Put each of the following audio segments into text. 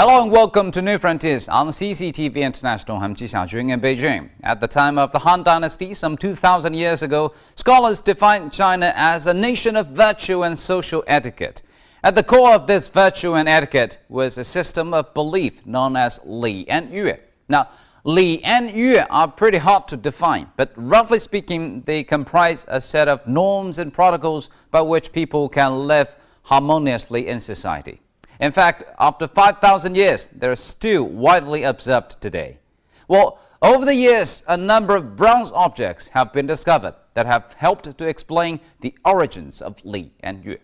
Hello and welcome to New Frontiers on CCTV International. I'm Ji Xiaojun in Beijing. At the time of the Han Dynasty, some 2,000 years ago, scholars defined China as a nation of virtue and social etiquette. At the core of this virtue and etiquette was a system of belief known as Li and Yue. Now, Li and Yue are pretty hard to define, but roughly speaking, they comprise a set of norms and protocols by which people can live harmoniously in society. In fact, after 5,000 years, they are still widely observed today. Well, over the years, a number of bronze objects have been discovered that have helped to explain the origins of Li and Yue.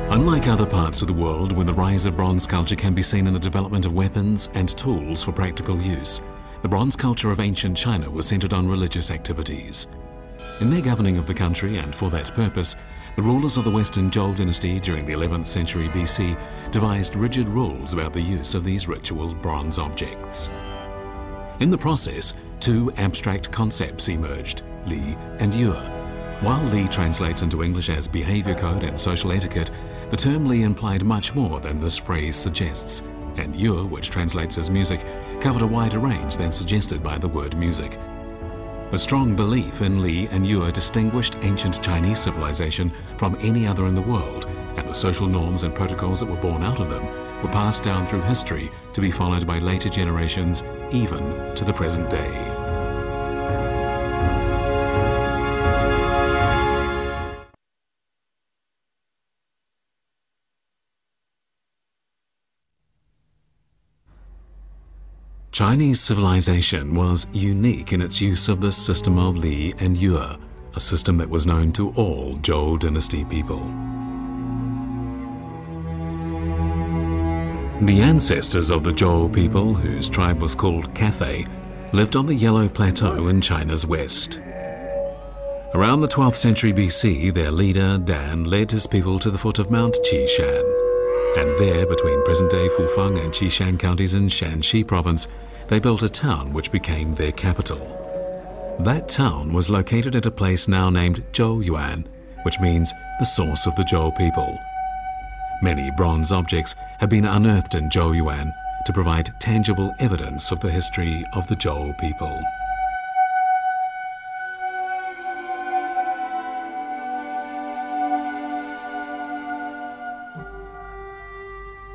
Unlike other parts of the world, when the rise of bronze culture can be seen in the development of weapons and tools for practical use, the bronze culture of ancient China was centered on religious activities. In their governing of the country, and for that purpose, the rulers of the Western Zhou dynasty during the 11th century BC devised rigid rules about the use of these ritual bronze objects. In the process, two abstract concepts emerged, Li and Yue. While Li translates into English as behavior code and social etiquette, the term Li implied much more than this phrase suggests, and Yue, which translates as music, covered a wider range than suggested by the word music. The strong belief in Li and Yue distinguished ancient Chinese civilization from any other in the world, and the social norms and protocols that were born out of them were passed down through history to be followed by later generations, even to the present day. Chinese civilization was unique in its use of the system of Li and Yue, a system that was known to all Zhou dynasty people. The ancestors of the Zhou people, whose tribe was called Cathay, lived on the Yellow Plateau in China's west. Around the 12th century BC, their leader, Dan, led his people to the foot of Mount Qishan. And there, between present-day Fufeng and Qishan counties in Shanxi province, they built a town which became their capital. That town was located at a place now named Zhouyuan, which means the source of the Zhou people. Many bronze objects have been unearthed in Zhouyuan to provide tangible evidence of the history of the Zhou people.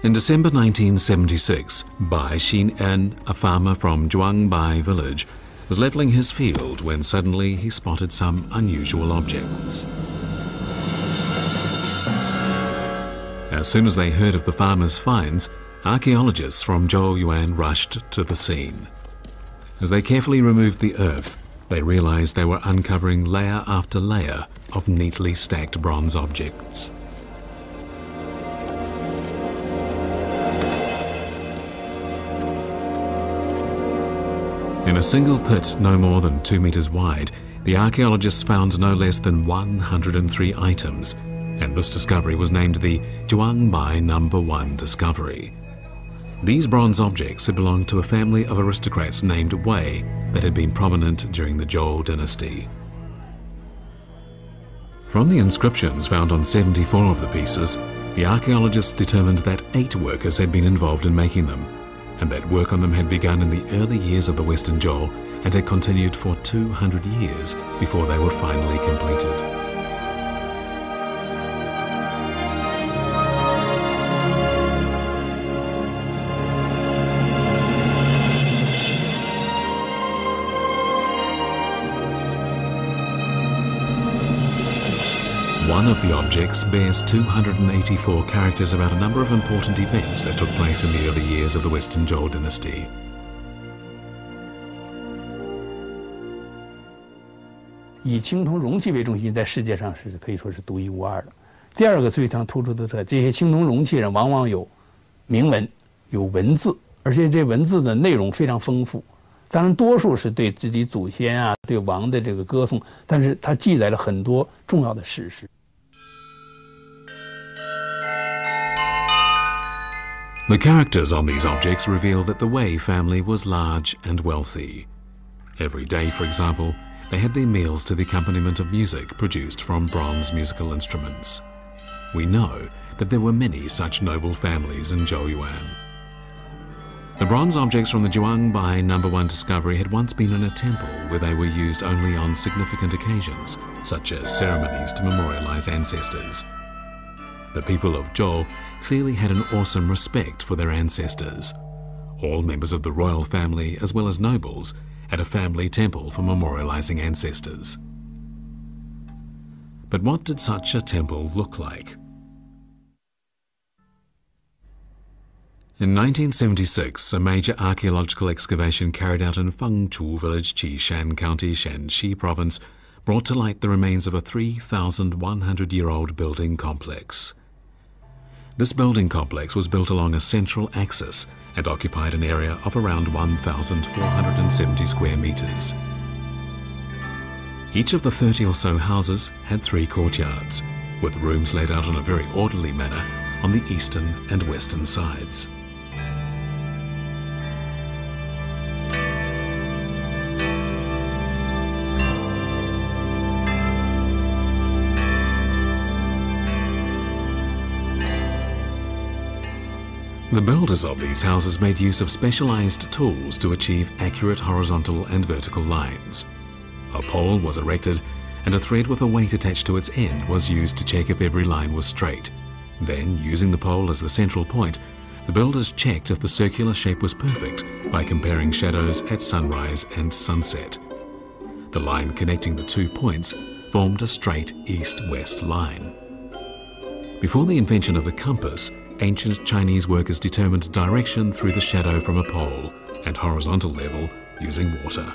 In December 1976, Bai Xin-en, a farmer from Zhuangbai village, was levelling his field when suddenly he spotted some unusual objects. As soon as they heard of the farmer's finds, archaeologists from Zhouyuan rushed to the scene. As they carefully removed the earth, they realized they were uncovering layer after layer of neatly stacked bronze objects. In a single pit no more than 2 meters wide, the archaeologists found no less than 103 items, and this discovery was named the Zhuangbai No. 1 discovery. These bronze objects had belonged to a family of aristocrats named Wei that had been prominent during the Zhou dynasty. From the inscriptions found on 74 of the pieces, the archaeologists determined that 8 workers had been involved in making them, and that work on them had begun in the early years of the Western Zhou and had continued for 200 years before they were finally completed. One of the objects bears 284 characters about a number of important events that took place in the early years of the Western Zhou dynasty. 以青铜容器为中心，在世界上是可以说是独一无二的。第二个非常突出的特点，这些青铜容器上往往有铭文、有文字，而且这文字的内容非常丰富。当然，多数是对自己祖先啊、对王的这个歌颂，但是它记载了很多重要的史实。 The characters on these objects reveal that the Wei family was large and wealthy. Every day, for example, they had their meals to the accompaniment of music produced from bronze musical instruments. We know that there were many such noble families in Zhouyuan. The bronze objects from the Zhuangbai No. 1 discovery had once been in a temple where they were used only on significant occasions, such as ceremonies to memorialize ancestors. The people of Zhou clearly had an awesome respect for their ancestors. All members of the royal family, as well as nobles, had a family temple for memorializing ancestors. But what did such a temple look like? In 1976, a major archaeological excavation carried out in Fengchu village, Qishan County, Shanxi province, brought to light the remains of a 3,100-year-old building complex. This building complex was built along a central axis and occupied an area of around 1,470 square meters. Each of the 30 or so houses had 3 courtyards, with rooms laid out in a very orderly manner on the eastern and western sides. The builders of these houses made use of specialized tools to achieve accurate horizontal and vertical lines. A pole was erected and a thread with a weight attached to its end was used to check if every line was straight. Then, using the pole as the central point, the builders checked if the circular shape was perfect by comparing shadows at sunrise and sunset. The line connecting the 2 points formed a straight east-west line. Before the invention of the compass, ancient Chinese workers determined direction through the shadow from a pole and horizontal level using water.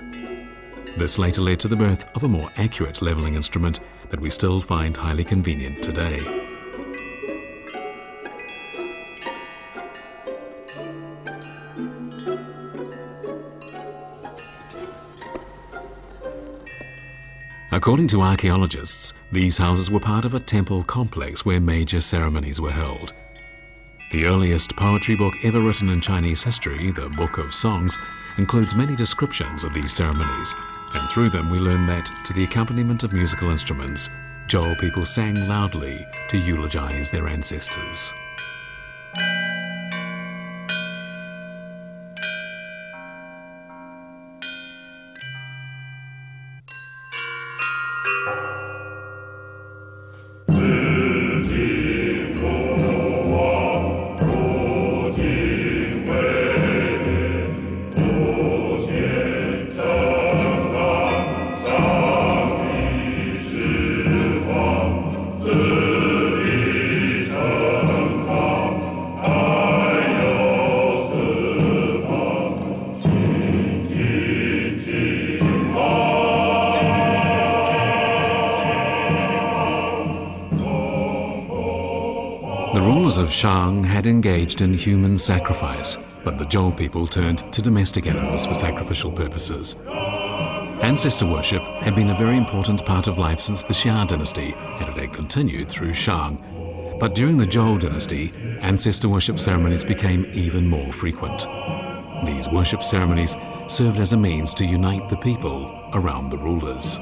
This later led to the birth of a more accurate leveling instrument that we still find highly convenient today. According to archaeologists, these houses were part of a temple complex where major ceremonies were held. The earliest poetry book ever written in Chinese history, the Book of Songs, includes many descriptions of these ceremonies, and through them we learn that, to the accompaniment of musical instruments, Zhou people sang loudly to eulogize their ancestors. Of Shang had engaged in human sacrifice, but the Zhou people turned to domestic animals for sacrificial purposes. Ancestor worship had been a very important part of life since the Xia dynasty, and it had continued through Shang. But during the Zhou dynasty, ancestor worship ceremonies became even more frequent. These worship ceremonies served as a means to unite the people around the rulers.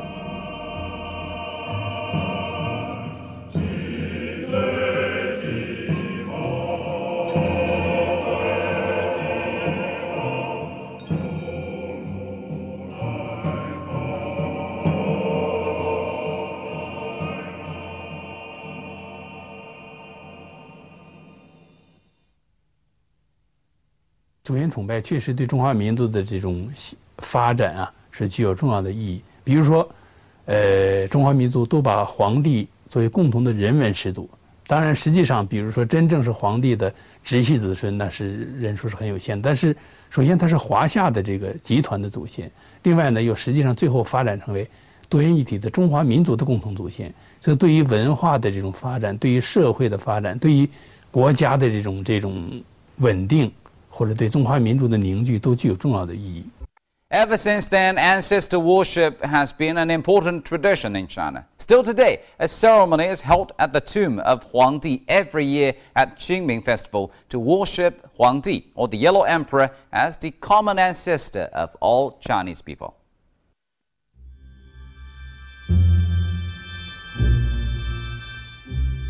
祖先崇拜确实对中华民族的这种发展啊是具有重要的意义。比如说，中华民族都把皇帝作为共同的人文始祖。当然，实际上，比如说真正是皇帝的直系子孙，那是人数是很有限的。但是，首先他是华夏的这个集团的祖先，另外呢，又实际上最后发展成为多元一体的中华民族的共同祖先，这对于文化的这种发展，对于社会的发展，对于国家的这种稳定，或者对中华民族的凝聚，都具有重要的意义。 Ever since then, ancestor worship has been an important tradition in China. Still today, a ceremony is held at the tomb of Huangdi every year at Qingming Festival to worship Huangdi, or the Yellow Emperor, as the common ancestor of all Chinese people.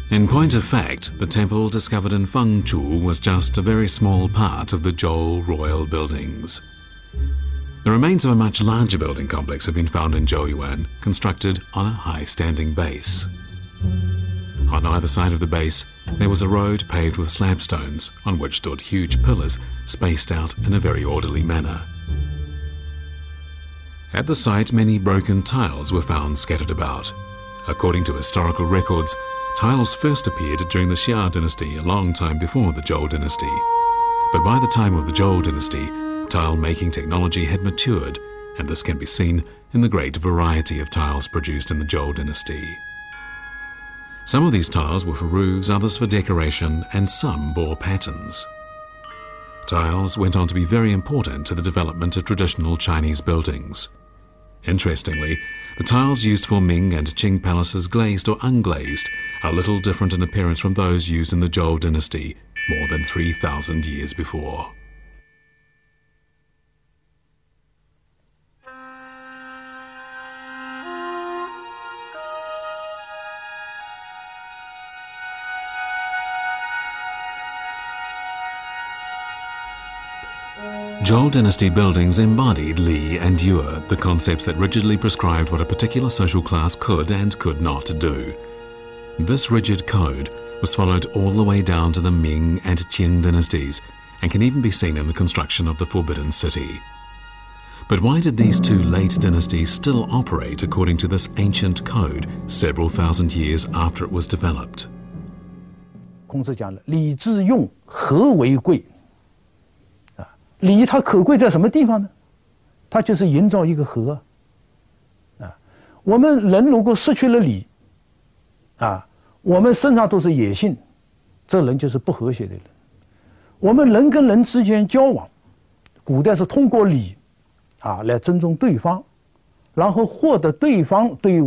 In point of fact, the temple discovered in Fengchu was just a very small part of the Zhou royal buildings. The remains of a much larger building complex have been found in Zhouyuan, constructed on a high-standing base. On either side of the base, there was a road paved with slab stones, on which stood huge pillars, spaced out in a very orderly manner. At the site, many broken tiles were found scattered about. According to historical records, tiles first appeared during the Xia dynasty a long time before the Zhou dynasty. But by the time of the Zhou dynasty, tile-making technology had matured, and this can be seen in the great variety of tiles produced in the Zhou dynasty. Some of these tiles were for roofs, others for decoration, and some bore patterns. Tiles went on to be very important to the development of traditional Chinese buildings. Interestingly, the tiles used for Ming and Qing palaces, glazed or unglazed, are little different in appearance from those used in the Zhou dynasty more than 3,000 years before. Zhou dynasty buildings embodied Li and Yue, the concepts that rigidly prescribed what a particular social class could and could not do. This rigid code was followed all the way down to the Ming and Qing dynasties, and can even be seen in the construction of the Forbidden City. But why did these two late dynasties still operate according to this ancient code several thousand years after it was developed? 孔子讲了，礼之用，和为贵。礼它可贵在什么地方呢？它就是营造一个和。我们人如果失去了礼，我们身上都是野性，这人就是不和谐的人。我们人跟人之间交往，古代是通过礼，来尊重对方，然后获得对方对